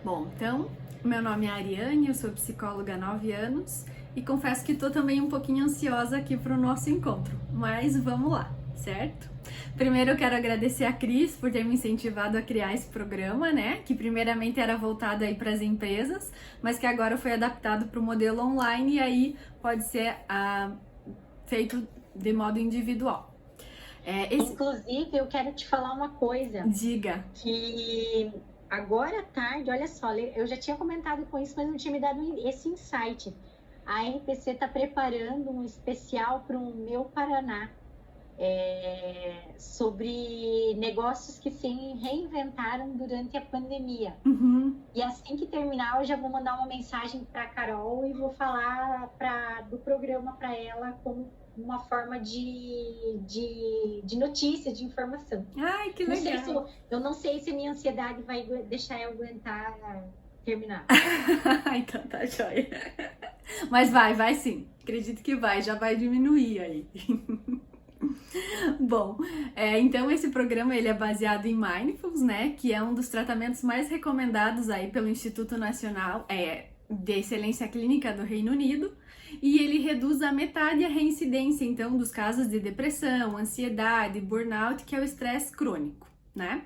Bom, então, meu nome é Ariane, eu sou psicóloga há 9 anos e confesso que estou também um pouquinho ansiosa aqui para o nosso encontro, mas vamos lá, certo? Primeiro eu quero agradecer a Cris por ter me incentivado a criar esse programa, né? Que primeiramente era voltado aí para as empresas, mas que agora foi adaptado para o modelo online e aí pode ser feito de modo individual. Inclusive, eu quero te falar uma coisa, Diga. que agora à tarde, olha só, eu já tinha comentado com isso, mas não tinha me dado esse insight. A RPC está preparando um especial para o meu Paraná, sobre negócios que se reinventaram durante a pandemia. Uhum. E assim que terminar, eu já vou mandar uma mensagem para a Carol e vou falar do programa para ela como uma forma de notícia, de informação. Ai, que Não sei se legal. eu não sei se a minha ansiedade vai deixar eu aguentar terminar. Então tá joia. Mas vai sim. Acredito que vai, já vai diminuir aí. Bom, então esse programa ele é baseado em Mindfulness, né? Que é um dos tratamentos mais recomendados aí pelo Instituto Nacional de Excelência Clínica do Reino Unido. E ele reduz a metade a reincidência, então, dos casos de depressão, ansiedade, burnout, que é o estresse crônico, né?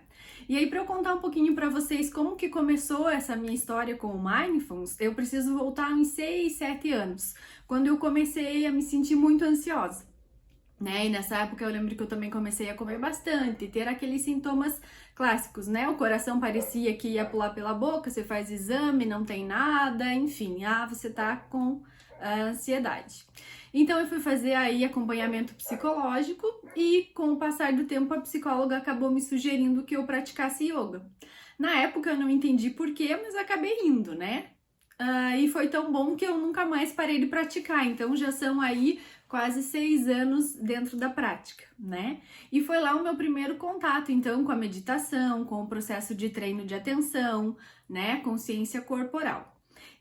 E aí, para eu contar um pouquinho para vocês como que começou essa minha história com o Mindfulness, eu preciso voltar uns 6, 7 anos, quando eu comecei a me sentir muito ansiosa, né? E nessa época eu lembro que eu também comecei a comer bastante, ter aqueles sintomas clássicos, né? O coração parecia que ia pular pela boca, você faz exame, não tem nada, enfim, você tá com ansiedade. Então eu fui fazer aí acompanhamento psicológico e com o passar do tempo a psicóloga acabou me sugerindo que eu praticasse yoga. Na época eu não entendi porquê, mas acabei indo, né? E foi tão bom que eu nunca mais parei de praticar, então já são aí quase 6 anos dentro da prática, né? E foi lá o meu primeiro contato, então, com a meditação, com o processo de treino de atenção, né? Consciência corporal.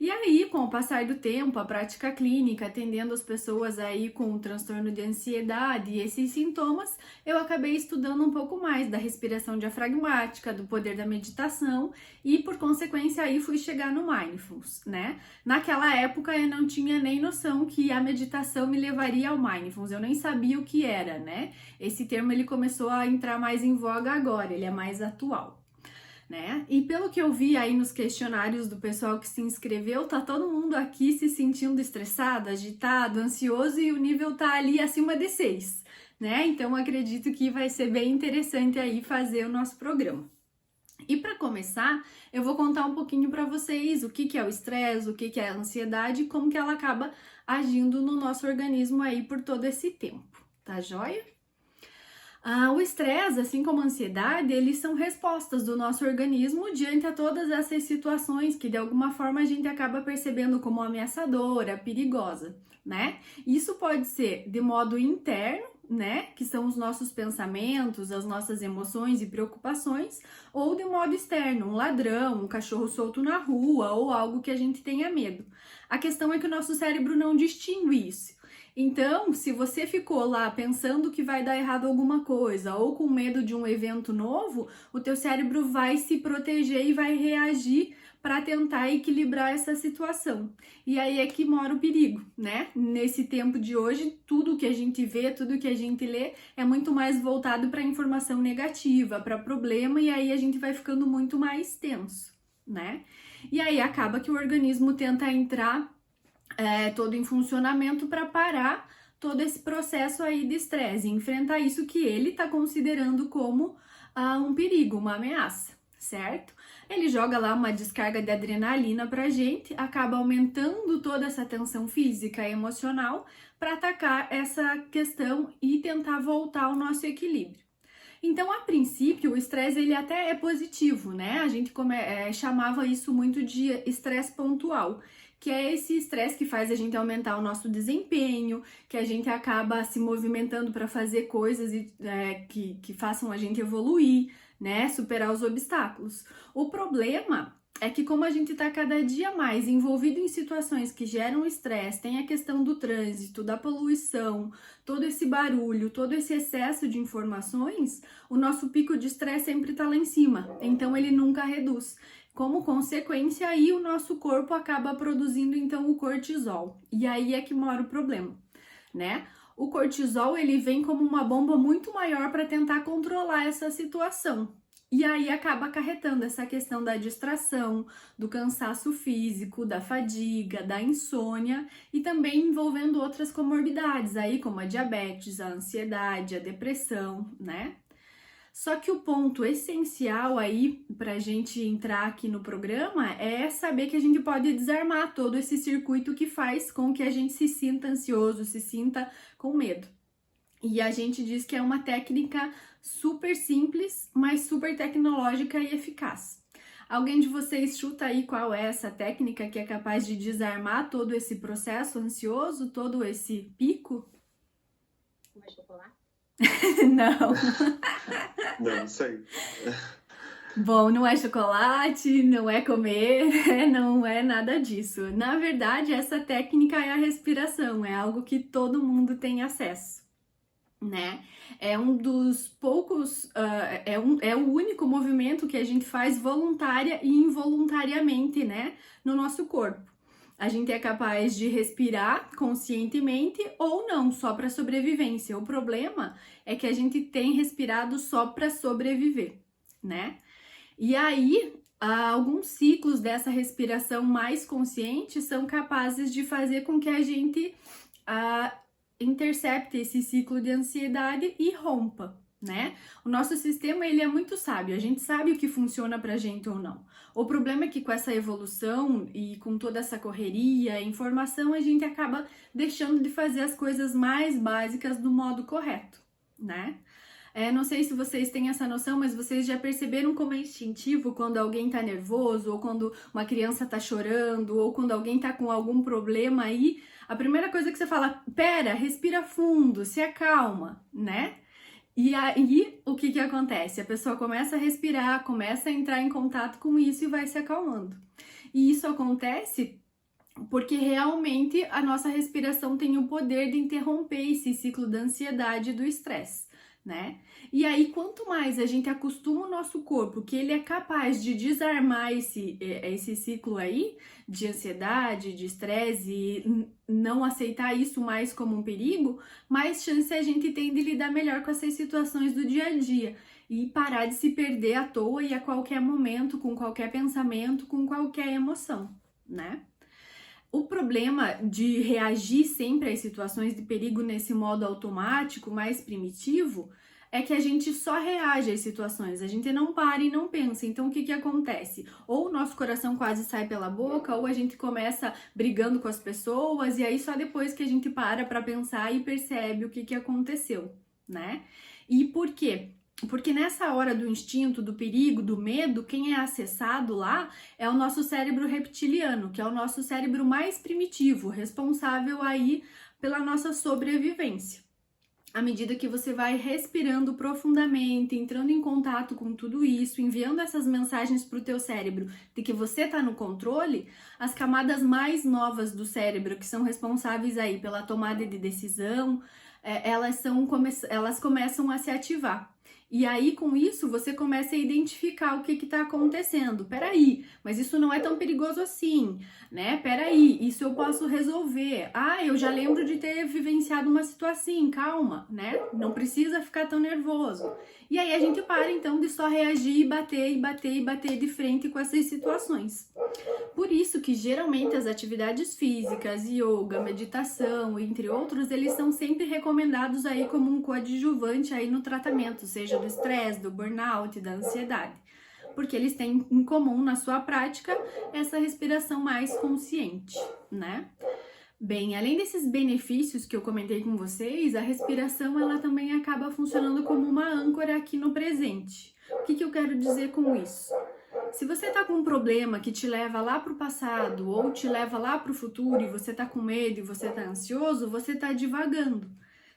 E aí, com o passar do tempo, a prática clínica, atendendo as pessoas aí com um transtorno de ansiedade e esses sintomas, eu acabei estudando um pouco mais da respiração diafragmática, do poder da meditação e, por consequência, aí fui chegar no Mindfulness, né? Naquela época eu não tinha nem noção que a meditação me levaria ao Mindfulness, eu nem sabia o que era, né? Esse termo ele começou a entrar mais em voga agora, ele é mais atual. Né? E pelo que eu vi aí nos questionários do pessoal que se inscreveu, tá todo mundo aqui se sentindo estressado, agitado, ansioso e o nível tá ali acima de 6, né? Então acredito que vai ser bem interessante aí fazer o nosso programa. E para começar, eu vou contar um pouquinho para vocês o que é o estresse, o que é a ansiedade e como que ela acaba agindo no nosso organismo aí por todo esse tempo, tá joia? O estresse, assim como a ansiedade, eles são respostas do nosso organismo diante a todas essas situações que de alguma forma a gente acaba percebendo como ameaçadora, perigosa, né? Isso pode ser de modo interno, né, que são os nossos pensamentos, as nossas emoções e preocupações, ou de modo externo, um ladrão, um cachorro solto na rua ou algo que a gente tenha medo. A questão é que o nosso cérebro não distingue isso. Então, se você ficou lá pensando que vai dar errado alguma coisa ou com medo de um evento novo, o teu cérebro vai se proteger e vai reagir para tentar equilibrar essa situação. E aí é que mora o perigo, né? Nesse tempo de hoje, tudo que a gente vê, tudo que a gente lê é muito mais voltado para informação negativa, para problema, e aí a gente vai ficando muito mais tenso, né? E aí acaba que o organismo tenta entrar todo em funcionamento para parar todo esse processo aí de estresse, enfrentar isso que ele está considerando como um perigo, uma ameaça, certo? Ele joga lá uma descarga de adrenalina pra gente, acaba aumentando toda essa tensão física e emocional para atacar essa questão e tentar voltar ao nosso equilíbrio. Então, a princípio, o estresse ele até é positivo, né? A gente chamava isso muito de estresse pontual, que é esse estresse que faz a gente aumentar o nosso desempenho, que a gente acaba se movimentando para fazer coisas que façam a gente evoluir, né? Superar os obstáculos. O problema é que como a gente está cada dia mais envolvido em situações que geram estresse, tem a questão do trânsito, da poluição, todo esse barulho, todo esse excesso de informações, o nosso pico de estresse sempre está lá em cima, então ele nunca reduz. Como consequência, aí o nosso corpo acaba produzindo então o cortisol, e aí é que mora o problema, né? O cortisol, ele vem como uma bomba muito maior para tentar controlar essa situação. E aí acaba acarretando essa questão da distração, do cansaço físico, da fadiga, da insônia e também envolvendo outras comorbidades aí, como a diabetes, a ansiedade, a depressão, né? Só que o ponto essencial aí pra gente entrar aqui no programa é saber que a gente pode desarmar todo esse circuito que faz com que a gente se sinta ansioso, se sinta com medo. E a gente diz que é uma técnica super simples, mas super tecnológica e eficaz. Alguém de vocês chuta aí qual é essa técnica que é capaz de desarmar todo esse processo ansioso, todo esse pico? Comer chocolate? Não. Não sei. Bom, não é chocolate, não é comer, não é nada disso. Na verdade, essa técnica é a respiração, é algo que todo mundo tem acesso, né? É um dos poucos, é o único movimento que a gente faz voluntária e involuntariamente, né, no nosso corpo. A gente é capaz de respirar conscientemente ou não, só para sobrevivência. O problema é que a gente tem respirado só para sobreviver, né? E aí, alguns ciclos dessa respiração mais consciente são capazes de fazer com que a gente intercepte esse ciclo de ansiedade e rompa, né? O nosso sistema, ele é muito sábio, a gente sabe o que funciona pra gente ou não. O problema é que com essa evolução e com toda essa correria, informação, a gente acaba deixando de fazer as coisas mais básicas do modo correto, né? Não sei se vocês têm essa noção, mas vocês já perceberam como é instintivo quando alguém tá nervoso, ou quando uma criança tá chorando, ou quando alguém tá com algum problema aí, a primeira coisa que você fala, pera, respira fundo, se acalma, né? E aí, o que acontece? A pessoa começa a respirar, começa a entrar em contato com isso e vai se acalmando. E isso acontece porque realmente a nossa respiração tem o poder de interromper esse ciclo da ansiedade e do estresse, né? E aí, quanto mais a gente acostuma o nosso corpo que ele é capaz de desarmar esse ciclo aí de ansiedade, de estresse e não aceitar isso mais como um perigo, mais chance a gente tem de lidar melhor com essas situações do dia a dia e parar de se perder à toa e a qualquer momento, com qualquer pensamento, com qualquer emoção, né? O problema de reagir sempre às situações de perigo nesse modo automático, mais primitivo, é que a gente só reage às situações, a gente não para e não pensa. Então, o que acontece? Ou o nosso coração quase sai pela boca, ou a gente começa brigando com as pessoas, e aí só depois que a gente para pensar e percebe o que aconteceu, né? E por quê? Porque nessa hora do instinto, do perigo, do medo, quem é acessado lá é o nosso cérebro reptiliano, que é o nosso cérebro mais primitivo, responsável aí pela nossa sobrevivência. À medida que você vai respirando profundamente, entrando em contato com tudo isso, enviando essas mensagens para o teu cérebro de que você está no controle, as camadas mais novas do cérebro, que são responsáveis aí pela tomada de decisão, elas começam a se ativar. E aí, com isso, você começa a identificar o que está acontecendo. Peraí, mas isso não é tão perigoso assim, né? Peraí, isso eu posso resolver. Eu já lembro de ter vivenciado uma situação assim, calma, né? Não precisa ficar tão nervoso. E aí a gente para, então, de só reagir e bater de frente com essas situações. Por isso que, geralmente, as atividades físicas, yoga, meditação, entre outros, eles são sempre recomendados aí como um coadjuvante aí no tratamento, seja do estresse, do burnout, da ansiedade. Porque eles têm em comum, na sua prática, essa respiração mais consciente, né? Bem, além desses benefícios que eu comentei com vocês, a respiração ela também acaba funcionando como uma âncora aqui no presente. O que eu quero dizer com isso? Se você tá com um problema que te leva lá pro passado ou te leva lá pro futuro e você tá com medo e você tá ansioso, você tá divagando.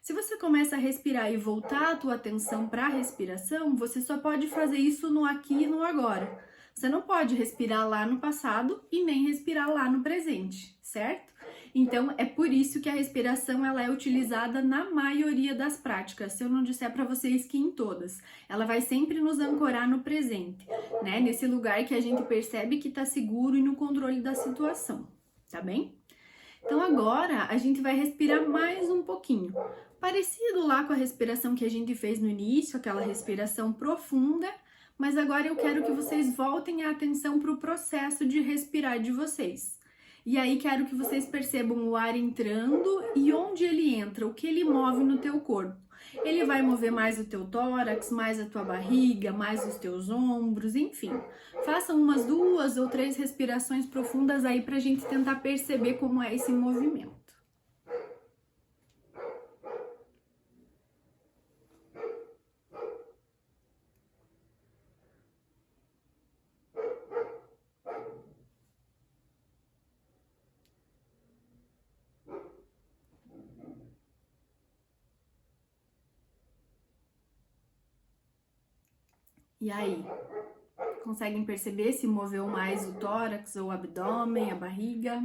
Se você começa a respirar e voltar a tua atenção para a respiração, você só pode fazer isso no aqui e no agora. Você não pode respirar lá no passado e nem respirar lá no presente, certo? Então, é por isso que a respiração ela é utilizada na maioria das práticas. Se eu não disser para vocês que em todas, ela vai sempre nos ancorar no presente, né? Nesse lugar que a gente percebe que está seguro e no controle da situação, tá bem? Então, agora a gente vai respirar mais um pouquinho. Parecido lá com a respiração que a gente fez no início, aquela respiração profunda, mas agora eu quero que vocês voltem a atenção para o processo de respirar de vocês. E aí quero que vocês percebam o ar entrando e onde ele entra, o que ele move no teu corpo. Ele vai mover mais o teu tórax, mais a tua barriga, mais os teus ombros, enfim. Façam umas 2 ou 3 respirações profundas aí pra gente tentar perceber como é esse movimento. E aí, conseguem perceber se moveu mais o tórax ou o abdômen, a barriga?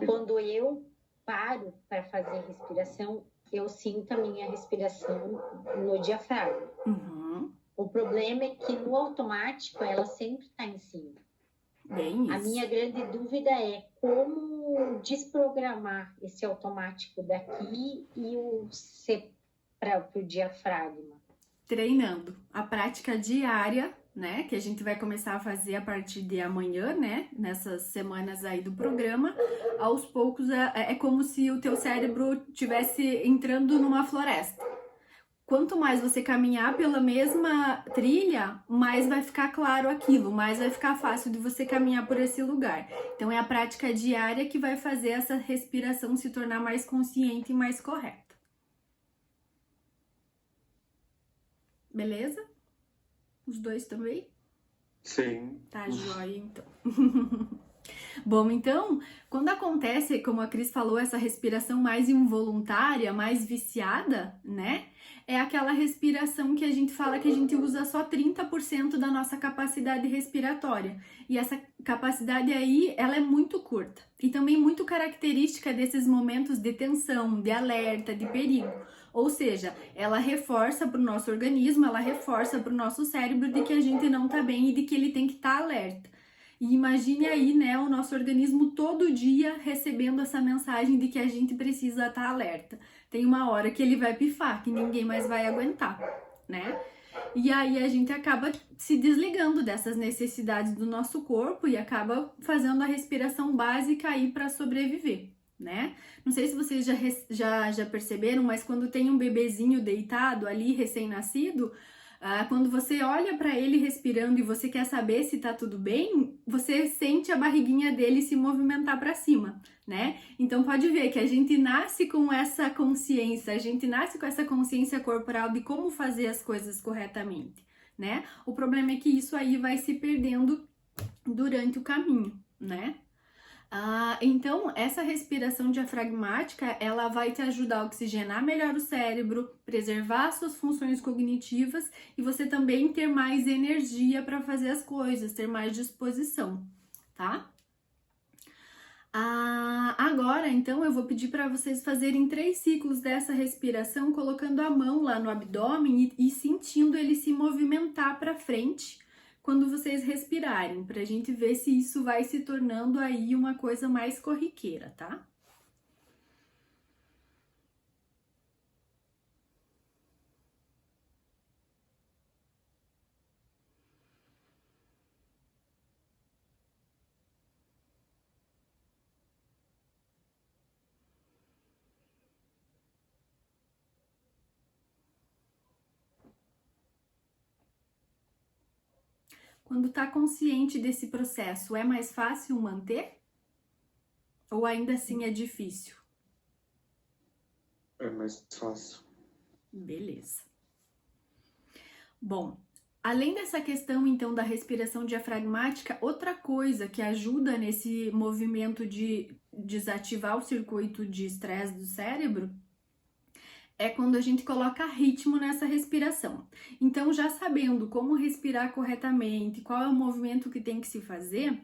Quando eu paro para fazer respiração, eu sinto a minha respiração no diafragma. Uhum. O problema é que no automático ela sempre está em cima. Bem isso. A minha grande dúvida é como desprogramar esse automático daqui e o ser para o diafragma. Treinando a prática diária, né, que a gente vai começar a fazer a partir de amanhã, né, nessas semanas aí do programa, aos poucos é como se o teu cérebro estivesse entrando numa floresta. Quanto mais você caminhar pela mesma trilha, mais vai ficar claro aquilo, mais vai ficar fácil de você caminhar por esse lugar. Então é a prática diária que vai fazer essa respiração se tornar mais consciente e mais correta. Beleza? Os dois também? Sim. Tá joia, então. Bom, então, quando acontece, como a Cris falou, essa respiração mais involuntária, mais viciada, né? É aquela respiração que a gente fala que a gente usa só 30% da nossa capacidade respiratória. E essa capacidade aí, ela é muito curta. E também muito característica desses momentos de tensão, de alerta, de perigo. Ou seja, ela reforça para o nosso organismo, ela reforça para o nosso cérebro de que a gente não tá bem e de que ele tem que estar alerta. E imagine aí, né, o nosso organismo todo dia recebendo essa mensagem de que a gente precisa estar alerta. Tem uma hora que ele vai pifar, que ninguém mais vai aguentar, né? E aí a gente acaba se desligando dessas necessidades do nosso corpo e acaba fazendo a respiração básica aí para sobreviver, né? Não sei se vocês já perceberam, mas quando tem um bebezinho deitado ali, recém-nascido, quando você olha para ele respirando e você quer saber se tá tudo bem, você sente a barriguinha dele se movimentar para cima, né? Então pode ver que a gente nasce com essa consciência, a gente nasce com essa consciência corporal de como fazer as coisas corretamente, né? O problema é que isso aí vai se perdendo durante o caminho, né? Então, essa respiração diafragmática, ela vai te ajudar a oxigenar melhor o cérebro, preservar suas funções cognitivas e você também ter mais energia para fazer as coisas, ter mais disposição, tá? Agora, então, eu vou pedir para vocês fazerem 3 ciclos dessa respiração, colocando a mão lá no abdômen e sentindo ele se movimentar para frente quando vocês respirarem, pra gente ver se isso vai se tornando aí uma coisa mais corriqueira, tá? Quando tá consciente desse processo, é mais fácil manter? Ou ainda assim é difícil? É mais fácil. Beleza. Bom, além dessa questão então da respiração diafragmática, outra coisa que ajuda nesse movimento de desativar o circuito de estresse do cérebro é quando a gente coloca ritmo nessa respiração. Então, já sabendo como respirar corretamente, qual é o movimento que tem que se fazer,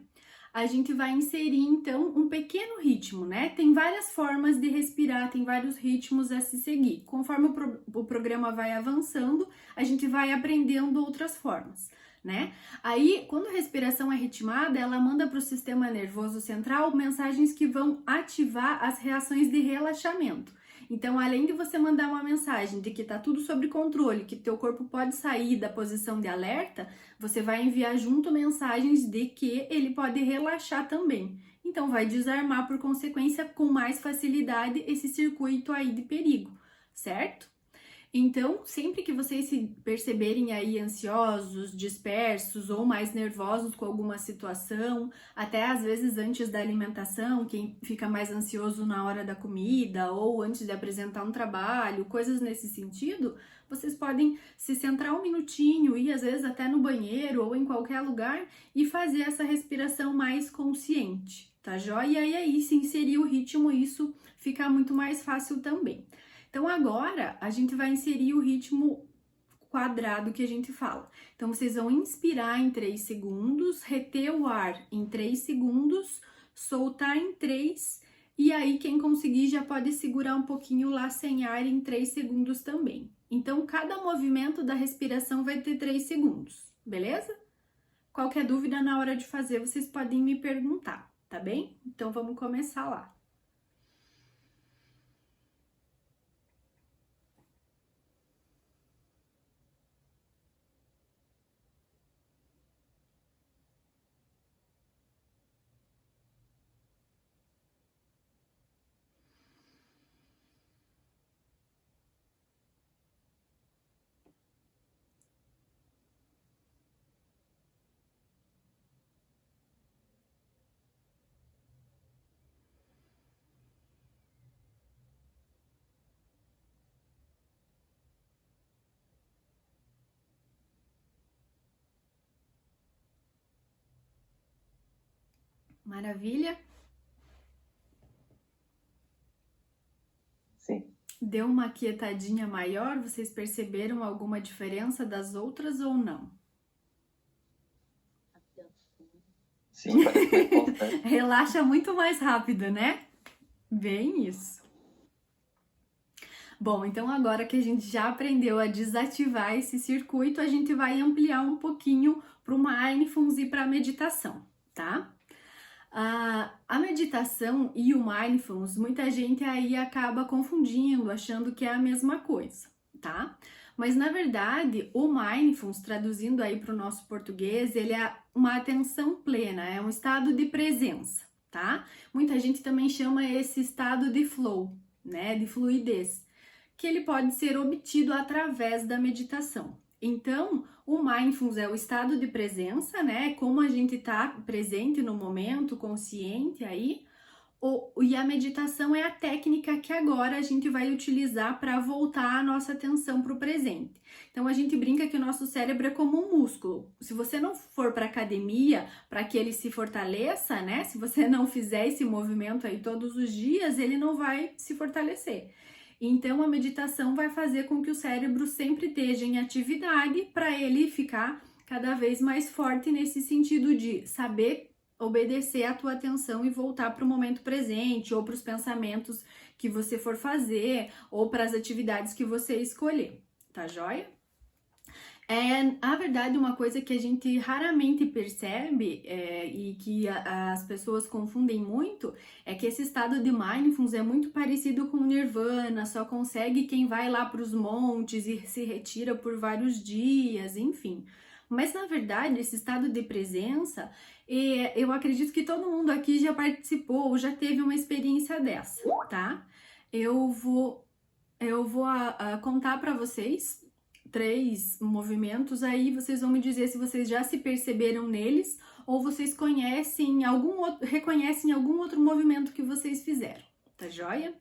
a gente vai inserir então um pequeno ritmo, né? Tem várias formas de respirar, tem vários ritmos a se seguir. Conforme o programa vai avançando, a gente vai aprendendo outras formas, né? Aí, quando a respiração é ritmada, ela manda para o sistema nervoso central mensagens que vão ativar as reações de relaxamento. Então, além de você mandar uma mensagem de que tá tudo sob controle, que teu corpo pode sair da posição de alerta, você vai enviar junto mensagens de que ele pode relaxar também. Então, vai desarmar por consequência com mais facilidade esse circuito aí de perigo, certo? Então, sempre que vocês se perceberem aí ansiosos, dispersos ou mais nervosos com alguma situação, até às vezes antes da alimentação, quem fica mais ansioso na hora da comida ou antes de apresentar um trabalho, coisas nesse sentido, vocês podem se centrar um minutinho, ir às vezes até no banheiro ou em qualquer lugar e fazer essa respiração mais consciente, tá joia? E aí se inserir o ritmo, isso fica muito mais fácil também. Então, agora, a gente vai inserir o ritmo quadrado que a gente fala. Então, vocês vão inspirar em 3 segundos, reter o ar em 3 segundos, soltar em 3, e aí quem conseguir já pode segurar um pouquinho lá sem ar em 3 segundos também. Então, cada movimento da respiração vai ter 3 segundos, beleza? Qualquer dúvida na hora de fazer, vocês podem me perguntar, tá bem? Então, vamos começar lá. Maravilha? Sim. Deu uma quietadinha maior? Vocês perceberam alguma diferença das outras ou não? Sim, parece mais constante. Relaxa muito mais rápido, né? Bem isso. Bom, então agora que a gente já aprendeu a desativar esse circuito, a gente vai ampliar um pouquinho para o Mindfulness e para a meditação, tá? A meditação e o Mindfulness, muita gente aí acaba confundindo, achando que é a mesma coisa, tá? Mas na verdade, o Mindfulness, traduzindo aí para o nosso português, ele é uma atenção plena, é um estado de presença, tá? Muita gente também chama esse estado de flow, né? De fluidez, que ele pode ser obtido através da meditação. Então, o Mindfulness é o estado de presença, né? Como a gente tá presente no momento, consciente aí. E a meditação é a técnica que agora a gente vai utilizar para voltar a nossa atenção para o presente. Então, a gente brinca que o nosso cérebro é como um músculo. Se você não for para academia para que ele se fortaleça, né? Se você não fizer esse movimento aí todos os dias, ele não vai se fortalecer. Então, a meditação vai fazer com que o cérebro sempre esteja em atividade para ele ficar cada vez mais forte nesse sentido de saber obedecer a tua atenção e voltar para o momento presente ou para os pensamentos que você for fazer ou para as atividades que você escolher, tá joia? A verdade, uma coisa que a gente raramente percebe e que as pessoas confundem muito é que esse estado de mindfulness é muito parecido com o nirvana, só consegue quem vai lá para os montes e se retira por vários dias, enfim. Mas na verdade, esse estado de presença, eu acredito que todo mundo aqui já participou ou já teve uma experiência dessa, tá? Eu vou contar para vocês 3 movimentos, aí vocês vão me dizer se vocês já se perceberam neles ou vocês reconhecem algum outro movimento que vocês fizeram, tá joia?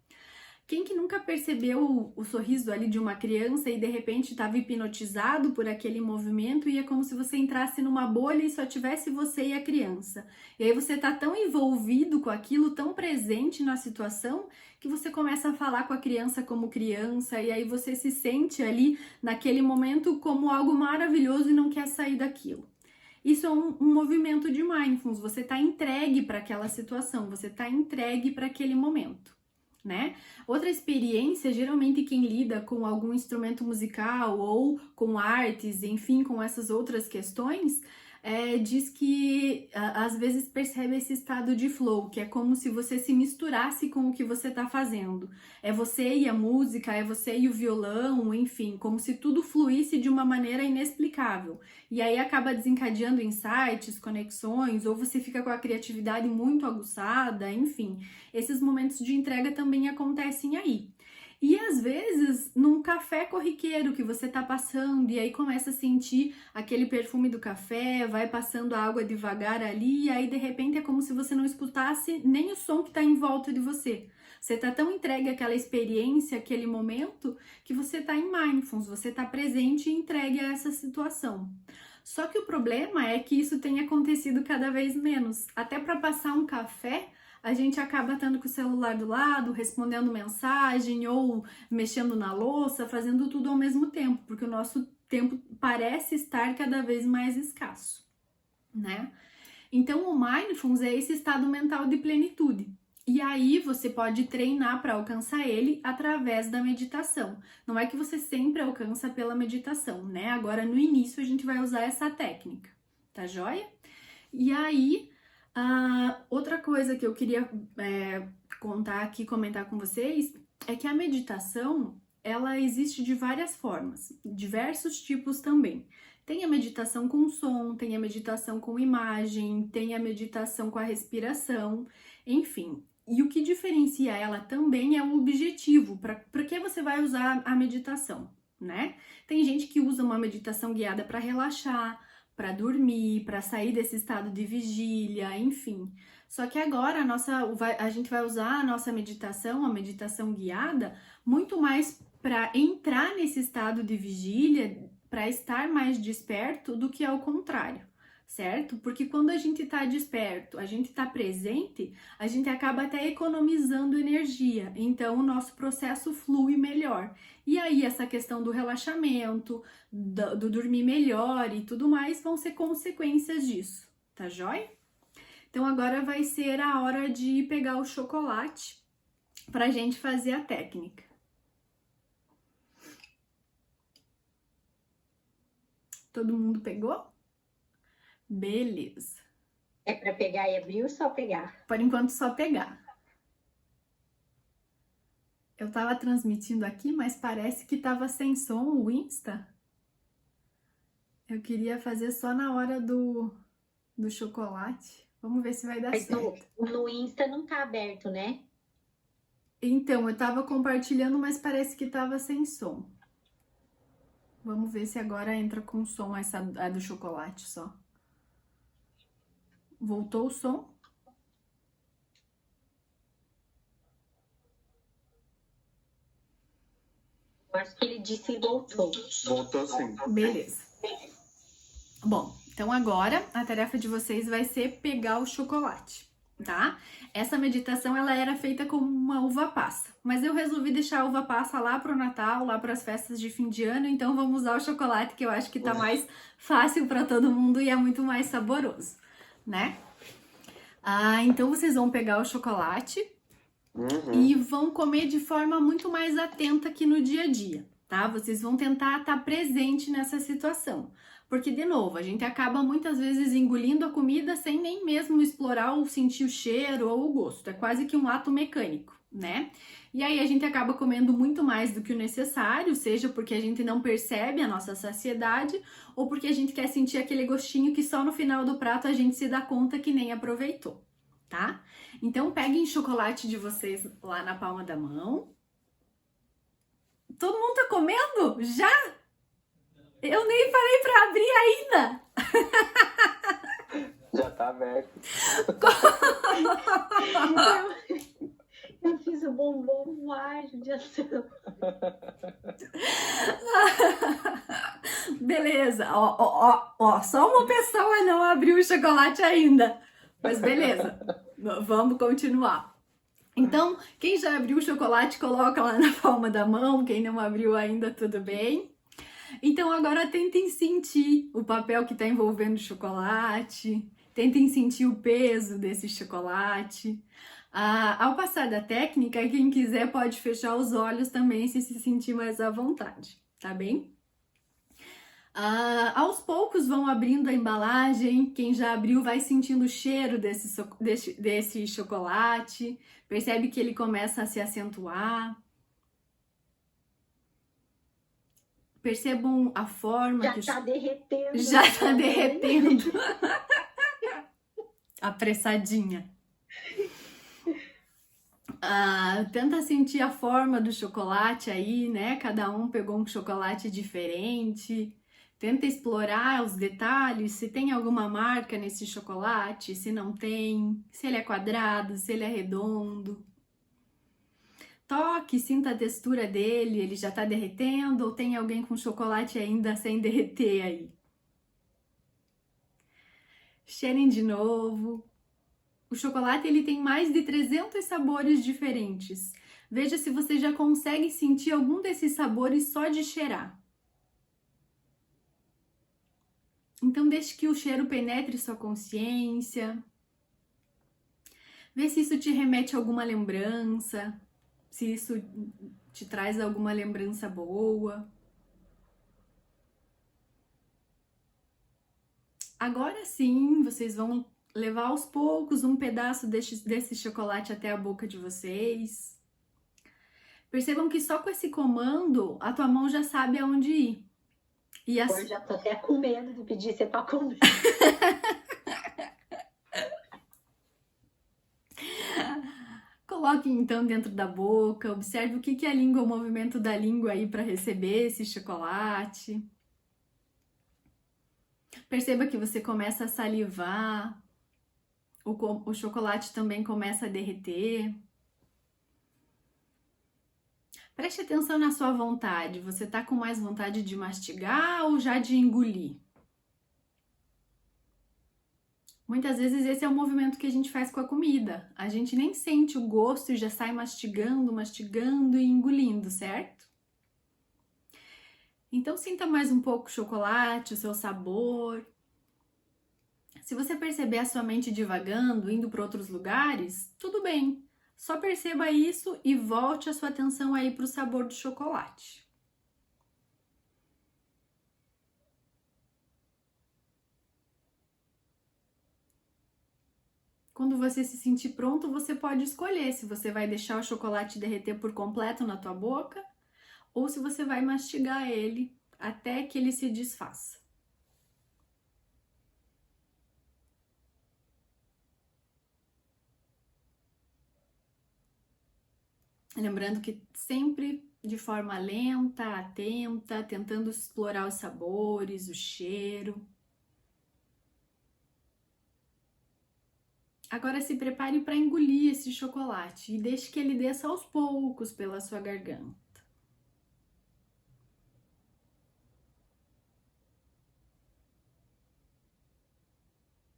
Quem que nunca percebeu o sorriso ali de uma criança e de repente estava hipnotizado por aquele movimento e é como se você entrasse numa bolha e só tivesse você e a criança. E aí você tá tão envolvido com aquilo, tão presente na situação, que você começa a falar com a criança como criança e aí você se sente ali naquele momento como algo maravilhoso e não quer sair daquilo. Isso é um movimento de mindfulness, você tá entregue para aquela situação, você tá entregue para aquele momento. Né? Outra experiência, geralmente quem lida com algum instrumento musical ou com artes, enfim, com essas outras questões, diz que às vezes percebe esse estado de flow, que é como se você se misturasse com o que você está fazendo. É você e a música, é você e o violão, enfim, como se tudo fluísse de uma maneira inexplicável. E aí acaba desencadeando insights, conexões, ou você fica com a criatividade muito aguçada, enfim. Esses momentos de entrega também acontecem aí. E às vezes, num café corriqueiro que você tá passando e aí começa a sentir aquele perfume do café, vai passando a água devagar ali e aí de repente é como se você não escutasse nem o som que tá em volta de você. Você tá tão entregue àquela experiência, àquele momento, que você tá em mindfulness, você tá presente e entregue a essa situação. Só que o problema é que isso tem acontecido cada vez menos. Até para passar um café, a gente acaba estando com o celular do lado, respondendo mensagem ou mexendo na louça, fazendo tudo ao mesmo tempo, porque o nosso tempo parece estar cada vez mais escasso, né? Então, o mindfulness é esse estado mental de plenitude. E aí você pode treinar para alcançar ele através da meditação. Não é que você sempre alcança pela meditação, né? Agora, no início, a gente vai usar essa técnica, tá joia? E aí, outra coisa que eu queria contar aqui, comentar com vocês, é que a meditação, ela existe de várias formas, diversos tipos também. Tem a meditação com som, tem a meditação com imagem, tem a meditação com a respiração, enfim. E o que diferencia ela também é o objetivo, para que você vai usar a meditação, né? Tem gente que usa uma meditação guiada para relaxar, para dormir, para sair desse estado de vigília, enfim. Só que agora a gente vai usar a nossa meditação, a meditação guiada, muito mais para entrar nesse estado de vigília, para estar mais desperto do que ao contrário, certo? Porque quando a gente está desperto, a gente está presente, a gente acaba até economizando energia, então o nosso processo flui melhor. E aí essa questão do relaxamento, do dormir melhor e tudo mais vão ser consequências disso, tá joia? Então agora vai ser a hora de pegar o chocolate pra gente fazer a técnica. Todo mundo pegou? Beleza. É para pegar e abrir ou só pegar? Por enquanto, só pegar. Eu tava transmitindo aqui, mas parece que tava sem som o Insta. Eu queria fazer só na hora do chocolate. Vamos ver se vai dar certo. No Insta não tá aberto, né? Então, eu tava compartilhando, mas parece que tava sem som. Vamos ver se agora entra com som a do chocolate só. Voltou o som? Eu acho que ele disse voltou. Voltou sim. Beleza. Bom, então agora a tarefa de vocês vai ser pegar o chocolate, tá? Essa meditação ela era feita com uma uva passa, mas eu resolvi deixar a uva passa lá pro Natal, lá para as festas de fim de ano, então vamos usar o chocolate que eu acho que tá mais fácil para todo mundo e é muito mais saboroso, né? Então vocês vão pegar o chocolate e vão comer de forma muito mais atenta que no dia a dia, tá? Vocês vão tentar estar presente nessa situação. Porque, de novo, a gente acaba muitas vezes engolindo a comida sem nem mesmo explorar ou sentir o cheiro ou o gosto. É quase que um ato mecânico, né? E aí a gente acaba comendo muito mais do que o necessário, seja porque a gente não percebe a nossa saciedade ou porque a gente quer sentir aquele gostinho que só no final do prato a gente se dá conta que nem aproveitou, tá? Então, peguem chocolate de vocês lá na palma da mão. Todo mundo tá comendo? Já? Eu nem parei pra abrir ainda. Já tá aberto. Eu fiz o bombom, ai, judiação. Beleza, ó, só uma pessoa não abriu o chocolate ainda. Mas beleza, vamos continuar. Então, quem já abriu o chocolate, coloca lá na palma da mão. Quem não abriu ainda, tudo bem. Então, agora tentem sentir o papel que está envolvendo o chocolate. Tentem sentir o peso desse chocolate. Ao passar da técnica, quem quiser pode fechar os olhos também se sentir mais à vontade, tá bem? Aos poucos vão abrindo a embalagem. Quem já abriu vai sentindo o cheiro desse chocolate. Percebe que ele começa a se acentuar. Percebam a forma Já que tá derretendo. já tá derretendo. Apressadinha. Tenta sentir a forma do chocolate aí, né? Cada um pegou um chocolate diferente. Tenta explorar os detalhes, se tem alguma marca nesse chocolate, se não tem, se ele é quadrado, se ele é redondo. Toque, sinta a textura dele, ele já tá derretendo ou tem alguém com chocolate ainda sem derreter aí. Cheirem de novo. O chocolate ele tem mais de 300 sabores diferentes. Veja se você já consegue sentir algum desses sabores só de cheirar. Então deixe que o cheiro penetre sua consciência. Vê se isso te remete a alguma lembrança, se isso te traz alguma lembrança boa. Agora sim, vocês vão levar aos poucos um pedaço desse chocolate até a boca de vocês. Percebam que só com esse comando, a tua mão já sabe aonde ir. Eu já tô até com medo de pedir você pra comer. Coloque então dentro da boca, observe o que é a língua, o movimento da língua aí para receber esse chocolate. Perceba que você começa a salivar, o chocolate também começa a derreter. Preste atenção na sua vontade. Você tá com mais vontade de mastigar ou já de engolir? Muitas vezes esse é o movimento que a gente faz com a comida. A gente nem sente o gosto e já sai mastigando e engolindo, certo? Então sinta mais um pouco o chocolate, o seu sabor. Se você perceber a sua mente divagando, indo para outros lugares, tudo bem. Só perceba isso e volte a sua atenção aí para o sabor do chocolate. Quando você se sentir pronto, você pode escolher se você vai deixar o chocolate derreter por completo na tua boca ou se você vai mastigar ele até que ele se desfaça. Lembrando que sempre de forma lenta, atenta, tentando explorar os sabores, o cheiro. Agora se prepare para engolir esse chocolate e deixe que ele desça aos poucos pela sua garganta.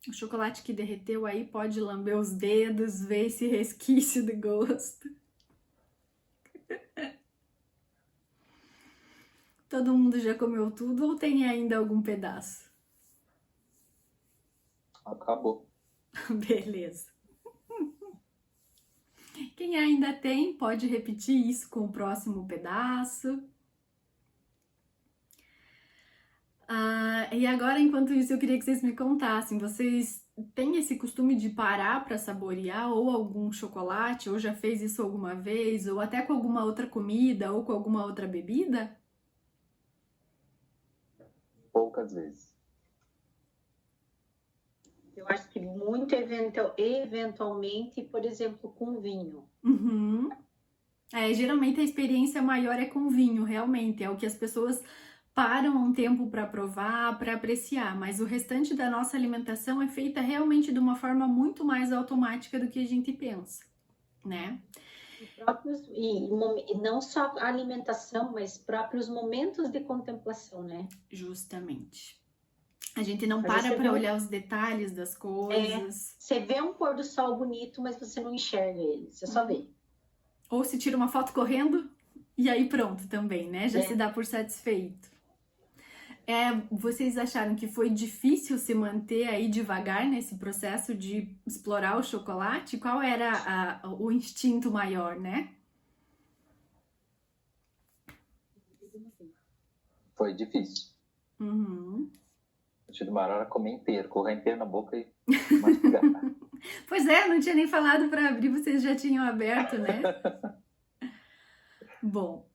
O chocolate que derreteu aí pode lamber os dedos, ver esse resquício de gosto. Todo mundo já comeu tudo ou tem ainda algum pedaço? Acabou. Beleza. Quem ainda tem, pode repetir isso com o próximo pedaço. E agora, enquanto isso, eu queria que vocês me contassem. Vocês têm esse costume de parar para saborear ou algum chocolate, ou já fez isso alguma vez, ou até com alguma outra comida, ou com alguma outra bebida? Poucas vezes. Eu acho que muito eventualmente, por exemplo, com vinho. Uhum. Geralmente a experiência maior é com vinho, realmente. É o que as pessoas param um tempo para provar, para apreciar. Mas o restante da nossa alimentação é feita realmente de uma forma muito mais automática do que a gente pensa, né? E não só a alimentação, mas próprios momentos de contemplação, né? Justamente. A gente não Às vezes para você para vê olhar os detalhes das coisas. você vê um pôr do sol bonito, mas você não enxerga ele, você só vê. Ou se tira uma foto correndo e aí pronto também, né? Já É. se dá por satisfeito. Vocês acharam que foi difícil se manter aí devagar nesse processo de explorar o chocolate? Qual era o instinto maior, né? Foi difícil. Uhum. O instinto maior era comer inteiro, colocar inteiro na boca e mastigar. Pois é, não tinha nem falado para abrir, vocês já tinham aberto, né? Bom,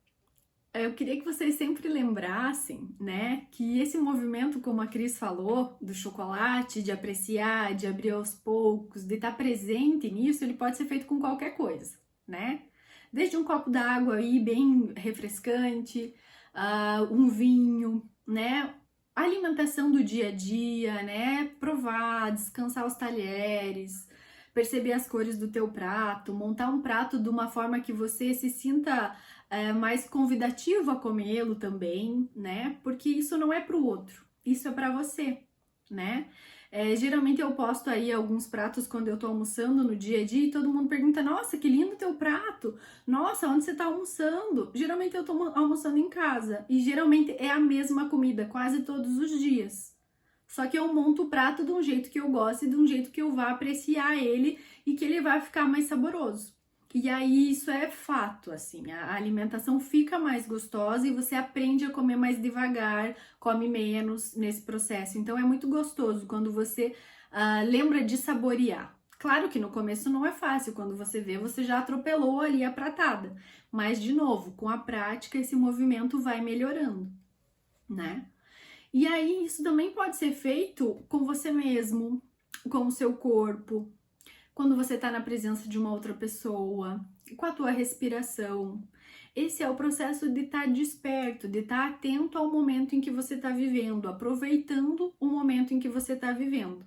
eu queria que vocês sempre lembrassem, né, que esse movimento, como a Cris falou, do chocolate, de apreciar, de abrir aos poucos, de estar presente nisso, ele pode ser feito com qualquer coisa, né? Desde um copo d'água aí bem refrescante, um vinho, né? A alimentação do dia a dia, né? Provar, descansar os talheres, perceber as cores do teu prato, montar um prato de uma forma que você se sinta mais convidativo a comê-lo também, né? Porque isso não é para o outro, isso é para você, né? Geralmente eu posto aí alguns pratos quando eu tô almoçando no dia a dia e todo mundo pergunta, nossa, que lindo teu prato, nossa, onde você tá almoçando? Geralmente eu tô almoçando em casa e geralmente é a mesma comida quase todos os dias. Só que eu monto o prato de um jeito que eu gosto e de um jeito que eu vá apreciar ele e que ele vai ficar mais saboroso. E aí isso é fato, assim, a alimentação fica mais gostosa e você aprende a comer mais devagar, come menos nesse processo. Então é muito gostoso quando você lembra de saborear. Claro que no começo não é fácil, quando você vê, você já atropelou ali a pratada. Mas, de novo, com a prática, esse movimento vai melhorando, né? E aí isso também pode ser feito com você mesmo, com o seu corpo, quando você está na presença de uma outra pessoa, com a tua respiração. Esse é o processo de estar desperto, de estar atento ao momento em que você está vivendo, aproveitando o momento em que você está vivendo,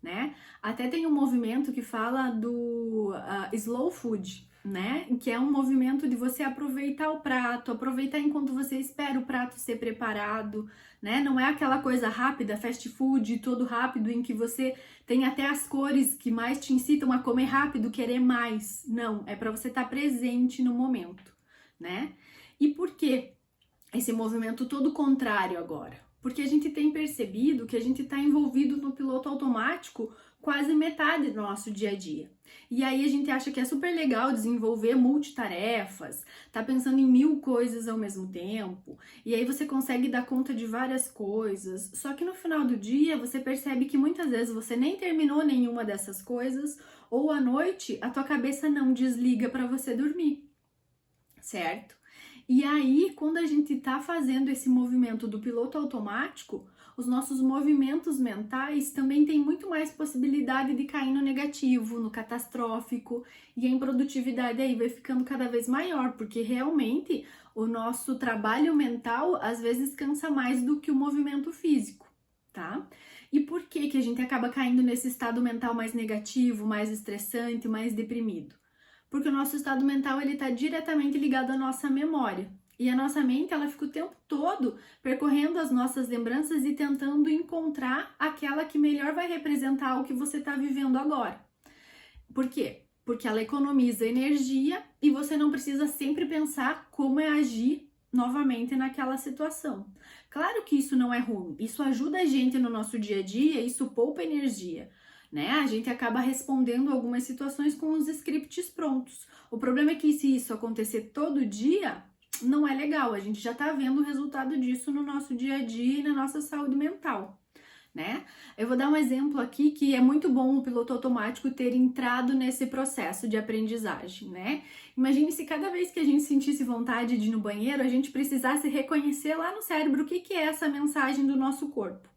né? Até tem um movimento que fala do slow food, né? Que é um movimento de você aproveitar o prato, aproveitar enquanto você espera o prato ser preparado, né? Não é aquela coisa rápida, fast food, todo rápido, em que você tem até as cores que mais te incitam a comer rápido, querer mais. Não, é para você estar presente no momento, né? E por que esse movimento todo contrário agora? Porque a gente tem percebido que a gente está envolvido no piloto automático quase metade do nosso dia a dia. E aí a gente acha que é super legal desenvolver multitarefas, tá pensando em 1000 coisas ao mesmo tempo, e aí você consegue dar conta de várias coisas, só que no final do dia você percebe que muitas vezes você nem terminou nenhuma dessas coisas, ou à noite a tua cabeça não desliga para você dormir, certo? E aí, quando a gente tá fazendo esse movimento do piloto automático, os nossos movimentos mentais também têm muito mais possibilidade de cair no negativo, no catastrófico, e a improdutividade aí vai ficando cada vez maior, porque realmente o nosso trabalho mental às vezes cansa mais do que o movimento físico, tá? E por que que a gente acaba caindo nesse estado mental mais negativo, mais estressante, mais deprimido? Porque o nosso estado mental ele está diretamente ligado à nossa memória. E a nossa mente ela fica o tempo todo percorrendo as nossas lembranças e tentando encontrar aquela que melhor vai representar o que você está vivendo agora. Por quê? Porque ela economiza energia e você não precisa sempre pensar como é agir novamente naquela situação. Claro que isso não é ruim, isso ajuda a gente no nosso dia a dia, isso poupa energia. Né? A gente acaba respondendo algumas situações com os scripts prontos. O problema é que se isso acontecer todo dia, não é legal. A gente já tá vendo o resultado disso no nosso dia a dia e na nossa saúde mental, né? Eu vou dar um exemplo aqui que é muito bom o piloto automático ter entrado nesse processo de aprendizagem, né? Imagine se cada vez que a gente sentisse vontade de ir no banheiro, a gente precisasse reconhecer lá no cérebro o que é essa mensagem do nosso corpo.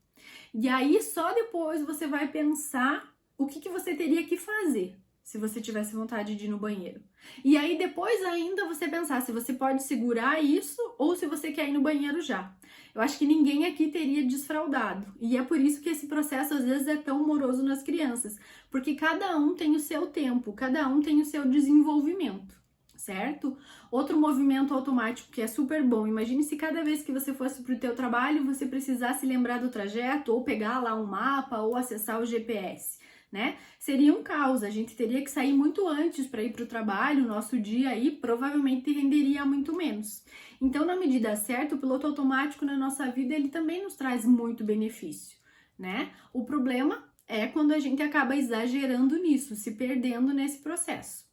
E aí, só depois você vai pensar o que você teria que fazer se você tivesse vontade de ir no banheiro. E aí, depois ainda você pensar se você pode segurar isso ou se você quer ir no banheiro já. Eu acho que ninguém aqui teria desfraudado. E é por isso que esse processo, às vezes, é tão moroso nas crianças. Porque cada um tem o seu tempo, cada um tem o seu desenvolvimento, certo? Outro movimento automático que é super bom, imagine se cada vez que você fosse para o teu trabalho, você precisasse lembrar do trajeto, ou pegar lá um mapa, ou acessar o GPS, né? Seria um caos, a gente teria que sair muito antes para ir para o trabalho, o nosso dia aí provavelmente renderia muito menos. Então, na medida certa, o piloto automático na nossa vida, ele também nos traz muito benefício, né? O problema é quando a gente acaba exagerando nisso, se perdendo nesse processo.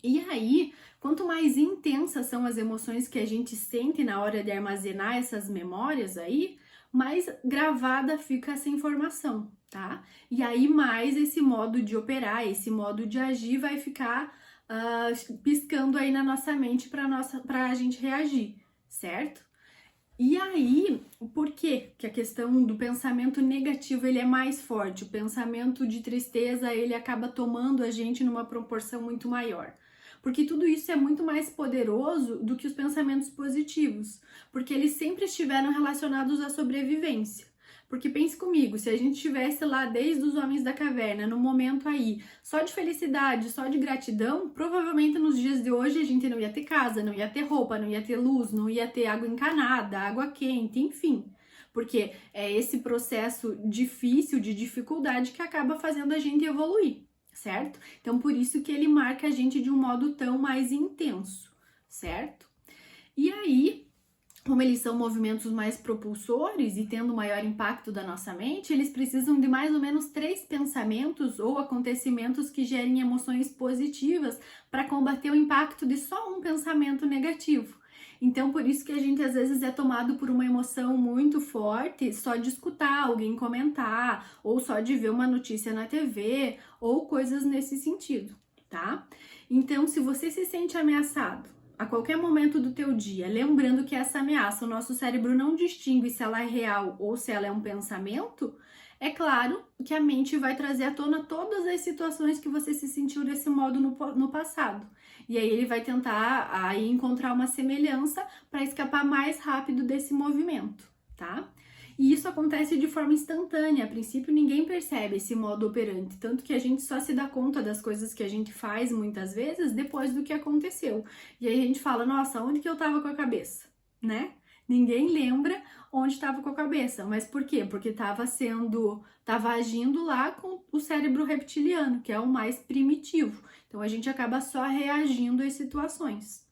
E aí, quanto mais intensas são as emoções que a gente sente na hora de armazenar essas memórias aí, mais gravada fica essa informação, tá? E aí, mais esse modo de operar, esse modo de agir vai ficar piscando aí na nossa mente para a gente reagir, certo? E aí, por que a questão do pensamento negativo ele é mais forte? O pensamento de tristeza ele acaba tomando a gente numa proporção muito maior. Porque tudo isso é muito mais poderoso do que os pensamentos positivos, porque eles sempre estiveram relacionados à sobrevivência. Porque pense comigo, se a gente estivesse lá desde os homens da caverna, no momento aí, só de felicidade, só de gratidão, provavelmente nos dias de hoje a gente não ia ter casa, não ia ter roupa, não ia ter luz, não ia ter água encanada, água quente, enfim. Porque é esse processo difícil, de dificuldade, que acaba fazendo a gente evoluir, certo? Então, por isso que ele marca a gente de um modo tão mais intenso, certo? E aí, como eles são movimentos mais propulsores e tendo maior impacto da nossa mente, eles precisam de mais ou menos 3 pensamentos ou acontecimentos que gerem emoções positivas para combater o impacto de só um pensamento negativo. Então, por isso que a gente às vezes é tomado por uma emoção muito forte só de escutar alguém comentar, ou só de ver uma notícia na TV, ou coisas nesse sentido, tá? Então, se você se sente ameaçado a qualquer momento do teu dia, lembrando que essa ameaça, o nosso cérebro não distingue se ela é real ou se ela é um pensamento, é claro que a mente vai trazer à tona todas as situações que você se sentiu desse modo no passado. E aí ele vai tentar aí encontrar uma semelhança para escapar mais rápido desse movimento, tá? E isso acontece de forma instantânea, a princípio ninguém percebe esse modo operante, tanto que a gente só se dá conta das coisas que a gente faz muitas vezes depois do que aconteceu. E aí a gente fala, nossa, onde que eu tava com a cabeça, né? Ninguém lembra onde estava com a cabeça, mas por quê? Porque estava agindo lá com o cérebro reptiliano, que é o mais primitivo. Então a gente acaba só reagindo às situações.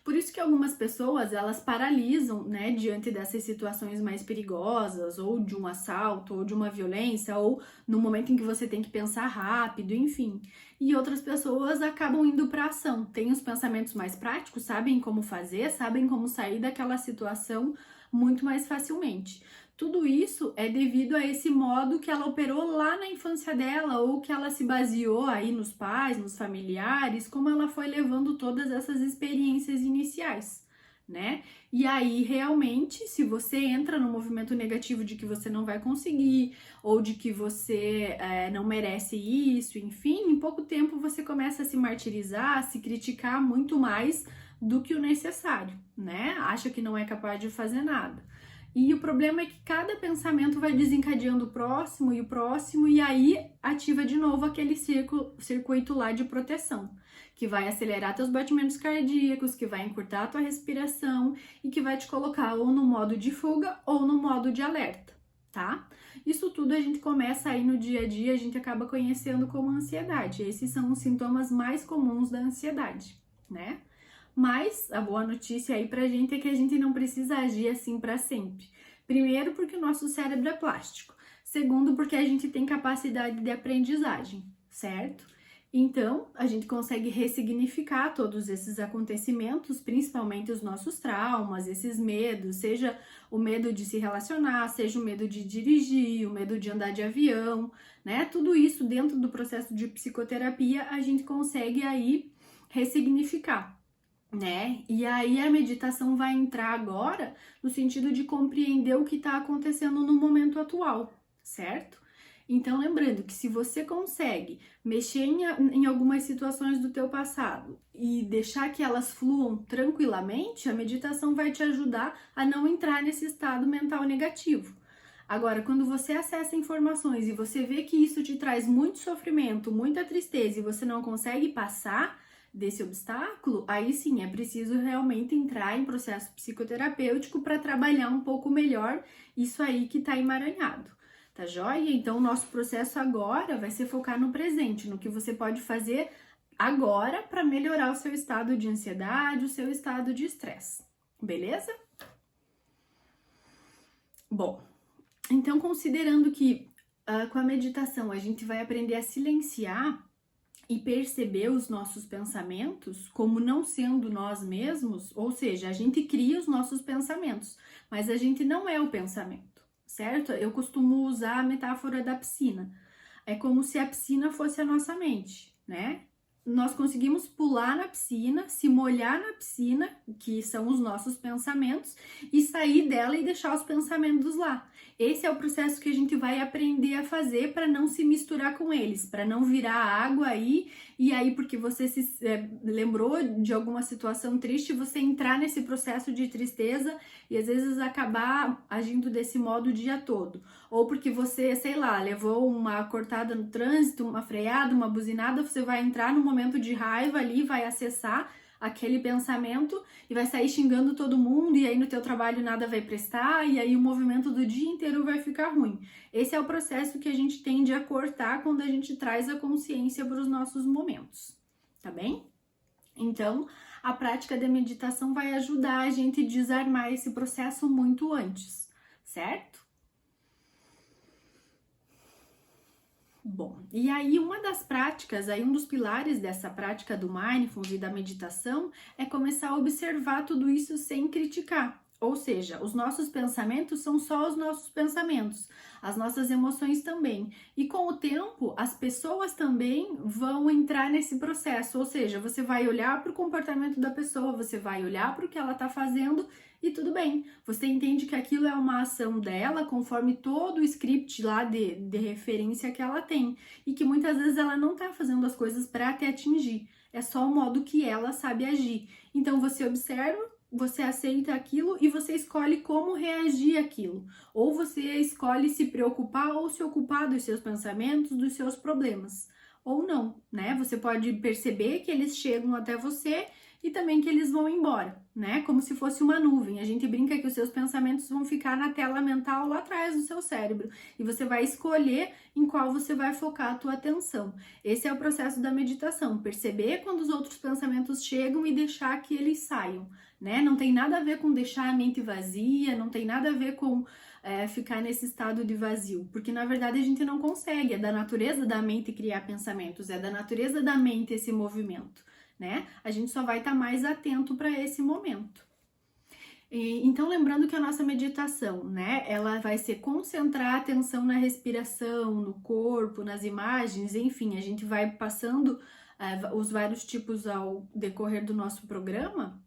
Por isso que algumas pessoas, elas paralisam, né, diante dessas situações mais perigosas, ou de um assalto, ou de uma violência, ou no momento em que você tem que pensar rápido, enfim. E outras pessoas acabam indo para ação, têm os pensamentos mais práticos, sabem como fazer, sabem como sair daquela situação muito mais facilmente. Tudo isso é devido a esse modo que ela operou lá na infância dela, ou que ela se baseou aí nos pais, nos familiares, como ela foi levando todas essas experiências iniciais, né? E aí, realmente, se você entra no movimento negativo de que você não vai conseguir, ou de que você não merece isso, enfim, em pouco tempo você começa a se martirizar, a se criticar muito mais do que o necessário, né? Acha que não é capaz de fazer nada. E o problema é que cada pensamento vai desencadeando o próximo, e aí ativa de novo aquele circuito lá de proteção, que vai acelerar teus batimentos cardíacos, que vai encurtar a tua respiração e que vai te colocar ou no modo de fuga ou no modo de alerta, tá? Isso tudo a gente começa aí no dia a dia, a gente acaba conhecendo como ansiedade. Esses são os sintomas mais comuns da ansiedade, né? Mas a boa notícia aí pra gente é que a gente não precisa agir assim pra sempre. Primeiro, porque o nosso cérebro é plástico. Segundo, porque a gente tem capacidade de aprendizagem, certo? Então, a gente consegue ressignificar todos esses acontecimentos, principalmente os nossos traumas, esses medos, seja o medo de se relacionar, seja o medo de dirigir, o medo de andar de avião, né? Tudo isso dentro do processo de psicoterapia a gente consegue aí ressignificar, né? E aí a meditação vai entrar agora no sentido de compreender o que está acontecendo no momento atual, certo? Então, lembrando que se você consegue mexer em algumas situações do teu passado e deixar que elas fluam tranquilamente, a meditação vai te ajudar a não entrar nesse estado mental negativo. Agora, quando você acessa informações e você vê que isso te traz muito sofrimento, muita tristeza e você não consegue passar, desse obstáculo, aí sim é preciso realmente entrar em processo psicoterapêutico para trabalhar um pouco melhor isso aí que tá emaranhado. Tá joia? Então, o nosso processo agora vai ser focar no presente, no que você pode fazer agora para melhorar o seu estado de ansiedade, o seu estado de estresse. Beleza? Bom, então considerando que com a meditação a gente vai aprender a silenciar e perceber os nossos pensamentos como não sendo nós mesmos, ou seja, a gente cria os nossos pensamentos, mas a gente não é o pensamento, certo? Eu costumo usar a metáfora da piscina. É como se a piscina fosse a nossa mente, né? Nós conseguimos pular na piscina, se molhar na piscina, que são os nossos pensamentos, e sair dela e deixar os pensamentos lá. Esse é o processo que a gente vai aprender a fazer para não se misturar com eles, para não virar água aí, e aí porque você se lembrou de alguma situação triste, você entrar nesse processo de tristeza e às vezes acabar agindo desse modo o dia todo. Ou porque você, sei lá, levou uma cortada no trânsito, uma freada, uma buzinada, você vai entrar no momento de raiva ali, vai acessar aquele pensamento e vai sair xingando todo mundo, e aí no teu trabalho nada vai prestar, e aí o movimento do dia inteiro vai ficar ruim. Esse é o processo que a gente tende a cortar quando a gente traz a consciência para os nossos momentos, tá bem? Então, a prática da meditação vai ajudar a gente a desarmar esse processo muito antes, certo? Bom, e aí uma das práticas, aí um dos pilares dessa prática do mindfulness e da meditação é começar a observar tudo isso sem criticar. Ou seja, os nossos pensamentos são só os nossos pensamentos, as nossas emoções também. E com o tempo, as pessoas também vão entrar nesse processo. Ou seja, você vai olhar para o comportamento da pessoa, você vai olhar para o que ela está fazendo e tudo bem. Você entende que aquilo é uma ação dela conforme todo o script lá de referência que ela tem. E que muitas vezes ela não está fazendo as coisas para te atingir. É só o modo que ela sabe agir. Então você observa, você aceita aquilo e você escolhe como reagir àquilo. Ou você escolhe se preocupar ou se ocupar dos seus pensamentos, dos seus problemas. Ou não, né? Você pode perceber que eles chegam até você e também que eles vão embora, né? Como se fosse uma nuvem. A gente brinca que os seus pensamentos vão ficar na tela mental lá atrás do seu cérebro e você vai escolher em qual você vai focar a tua atenção. Esse é o processo da meditação, perceber quando os outros pensamentos chegam e deixar que eles saiam, né? Não tem nada a ver com deixar a mente vazia, não tem nada a ver com ficar nesse estado de vazio, porque na verdade a gente não consegue, é da natureza da mente criar pensamentos, é da natureza da mente esse movimento, né? A gente só vai estar mais atento para esse momento. Então, lembrando que a nossa meditação, né, ela vai ser concentrar a atenção na respiração, no corpo, nas imagens, enfim, a gente vai passando os vários tipos ao decorrer do nosso programa.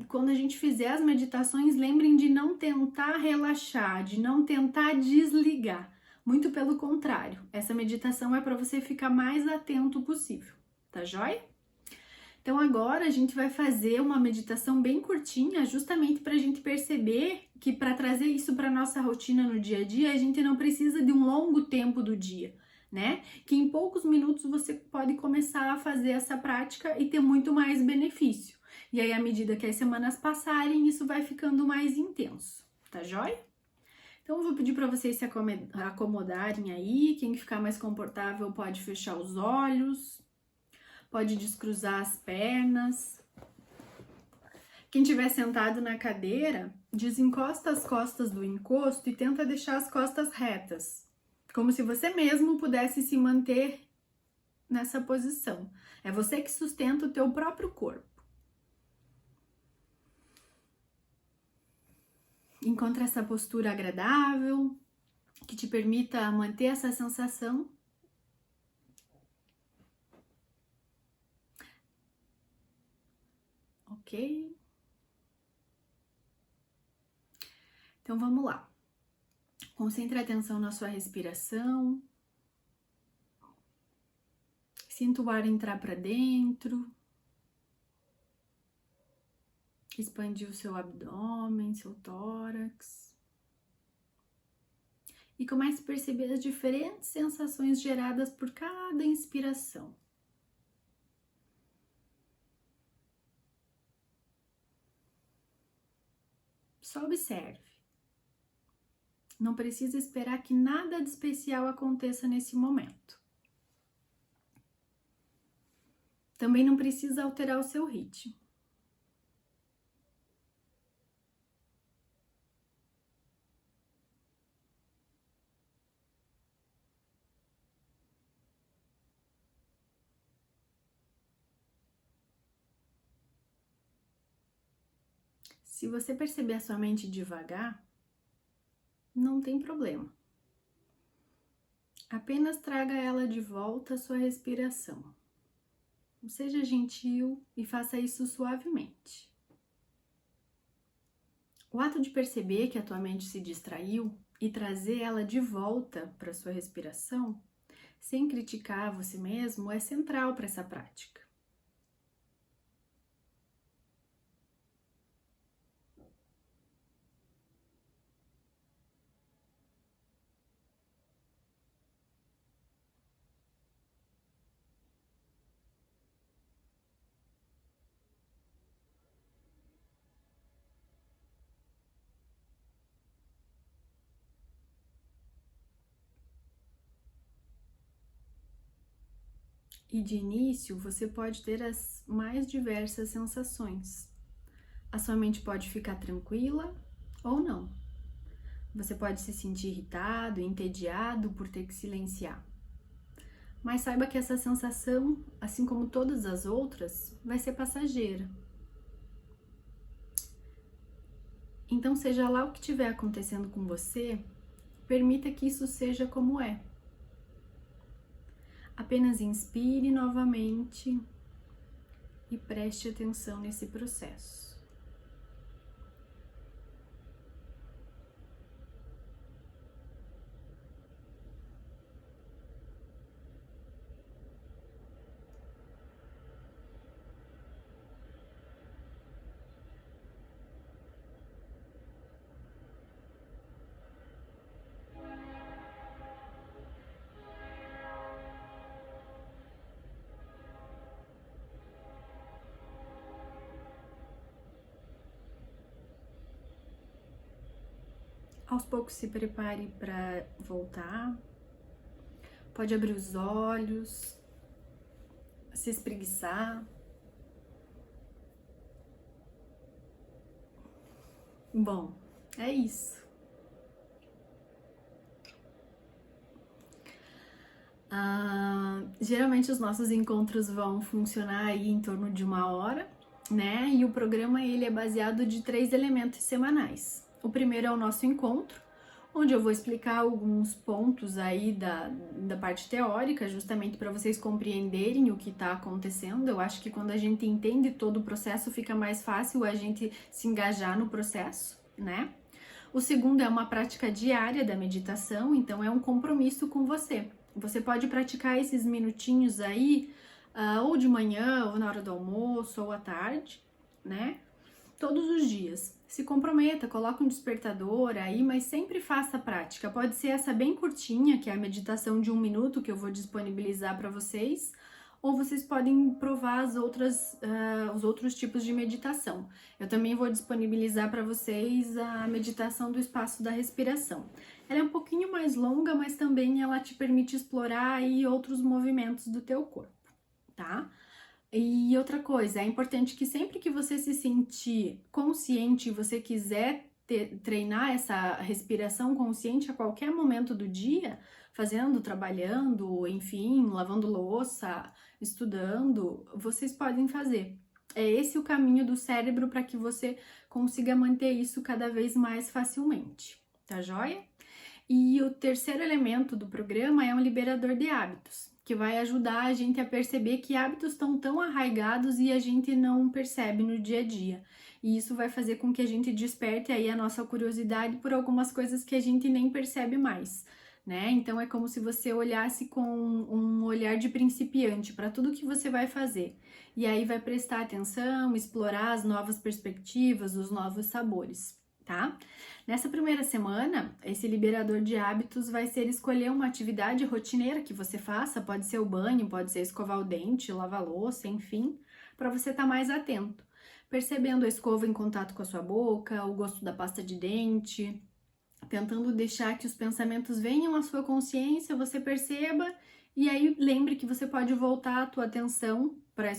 Quando a gente fizer as meditações, lembrem de não tentar relaxar, de não tentar desligar. Muito pelo contrário, essa meditação é para você ficar mais atento possível, tá joia? Então agora a gente vai fazer uma meditação bem curtinha, justamente para a gente perceber que para trazer isso para nossa rotina no dia a dia, a gente não precisa de um longo tempo do dia, né? Que em poucos minutos você pode começar a fazer essa prática e ter muito mais benefício. E aí, à medida que as semanas passarem, isso vai ficando mais intenso, tá joia? Então, eu vou pedir para vocês se acomodarem aí. Quem ficar mais confortável pode fechar os olhos, pode descruzar as pernas. Quem estiver sentado na cadeira, desencosta as costas do encosto e tenta deixar as costas retas, como se você mesmo pudesse se manter nessa posição. É você que sustenta o teu próprio corpo. Encontre essa postura agradável, que te permita manter essa sensação. Ok? Então vamos lá. Concentre a atenção na sua respiração. Sinta o ar entrar para dentro. Expandir o seu abdômen, seu tórax. E comece a perceber as diferentes sensações geradas por cada inspiração. Só observe. Não precisa esperar que nada de especial aconteça nesse momento. Também não precisa alterar o seu ritmo. Se você perceber a sua mente devagar, não tem problema. Apenas traga ela de volta à sua respiração. Seja gentil e faça isso suavemente. O ato de perceber que a tua mente se distraiu e trazer ela de volta para a sua respiração, sem criticar você mesmo, é central para essa prática. E de início, você pode ter as mais diversas sensações. A sua mente pode ficar tranquila ou não. Você pode se sentir irritado, entediado por ter que silenciar. Mas saiba que essa sensação, assim como todas as outras, vai ser passageira. Então, seja lá o que estiver acontecendo com você, permita que isso seja como é. Apenas inspire novamente e preste atenção nesse processo. Aos poucos se prepare para voltar. Pode abrir os olhos, se espreguiçar. Bom, é isso. Geralmente os nossos encontros vão funcionar aí em torno de 1 hora, né? E o programa ele é baseado de 3 elementos semanais. O primeiro é o nosso encontro, onde eu vou explicar alguns pontos aí da parte teórica, justamente para vocês compreenderem o que está acontecendo. Eu acho que quando a gente entende todo o processo, fica mais fácil a gente se engajar no processo, né? O segundo é uma prática diária da meditação, então é um compromisso com você. Você pode praticar esses minutinhos aí, ou de manhã, ou na hora do almoço, ou à tarde, né? Todos os dias. Se comprometa, coloque um despertador aí, mas sempre faça a prática. Pode ser essa bem curtinha, que é a meditação de 1 minuto, que eu vou disponibilizar para vocês, ou vocês podem provar os outros tipos de meditação. Eu também vou disponibilizar para vocês a meditação do espaço da respiração. Ela é um pouquinho mais longa, mas também ela te permite explorar aí outros movimentos do teu corpo, tá? E outra coisa, é importante que sempre que você se sentir consciente e você quiser treinar essa respiração consciente a qualquer momento do dia, fazendo, trabalhando, enfim, lavando louça, estudando, vocês podem fazer. É esse o caminho do cérebro para que você consiga manter isso cada vez mais facilmente, tá joia? E o terceiro elemento do programa é um liberador de hábitos, que vai ajudar a gente a perceber que hábitos estão tão arraigados e a gente não percebe no dia a dia. E isso vai fazer com que a gente desperte aí a nossa curiosidade por algumas coisas que a gente nem percebe mais, né? Então é como se você olhasse com um olhar de principiante para tudo que você vai fazer. E aí vai prestar atenção, explorar as novas perspectivas, os novos sabores, tá? Nessa primeira semana, esse liberador de hábitos vai ser escolher uma atividade rotineira que você faça, pode ser o banho, pode ser escovar o dente, lavar a louça, enfim, para você estar mais atento. percebendo a escova em contato com a sua boca, o gosto da pasta de dente, tentando deixar que os pensamentos venham à sua consciência, você perceba, e aí lembre que você pode voltar a tua atenção para,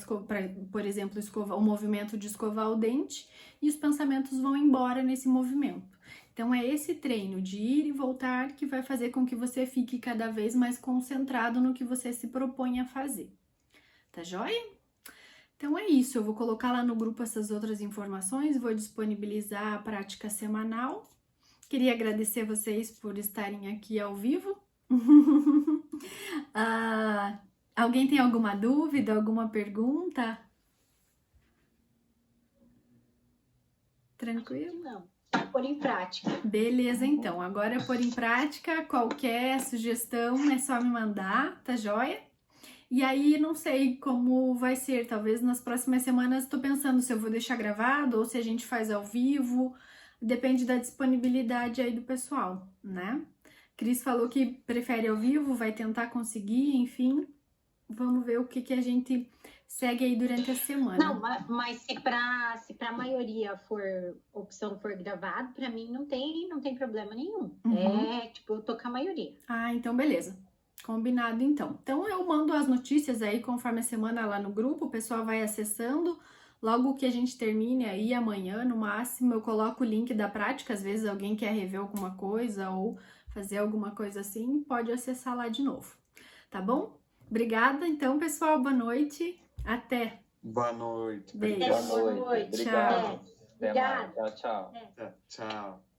por exemplo, o movimento de escovar o dente, e os pensamentos vão embora nesse movimento. Então é esse treino de ir e voltar que vai fazer com que você fique cada vez mais concentrado no que você se propõe a fazer. Tá joia? Então é isso, eu vou colocar lá no grupo essas outras informações, vou disponibilizar a prática semanal. Queria agradecer a vocês por estarem aqui ao vivo. Alguém tem alguma dúvida, alguma pergunta? Tranquilo? Não. Pôr em prática. Beleza, então. Agora pôr em prática, qualquer sugestão é só me mandar, tá joia? E aí, não sei como vai ser, talvez nas próximas semanas tô pensando se eu vou deixar gravado ou se a gente faz ao vivo, depende da disponibilidade aí do pessoal, né? Cris falou que prefere ao vivo, vai tentar conseguir, enfim, vamos ver o que a gente segue aí durante a semana. Não, mas se pra maioria opção for gravado, pra mim não tem problema nenhum. É, tipo, eu tô com a maioria. Ah, então beleza. Combinado, então. Então, eu mando as notícias aí conforme a semana lá no grupo, o pessoal vai acessando. Logo que a gente termine aí, amanhã, no máximo, eu coloco o link da prática. Às vezes alguém quer rever alguma coisa ou fazer alguma coisa assim, pode acessar lá de novo. Tá bom? Obrigada, então, pessoal. Boa noite. Até. Boa noite. Beijo. Boa noite. Obrigado. Obrigada. Até mais. Tchau, tchau. Tchau.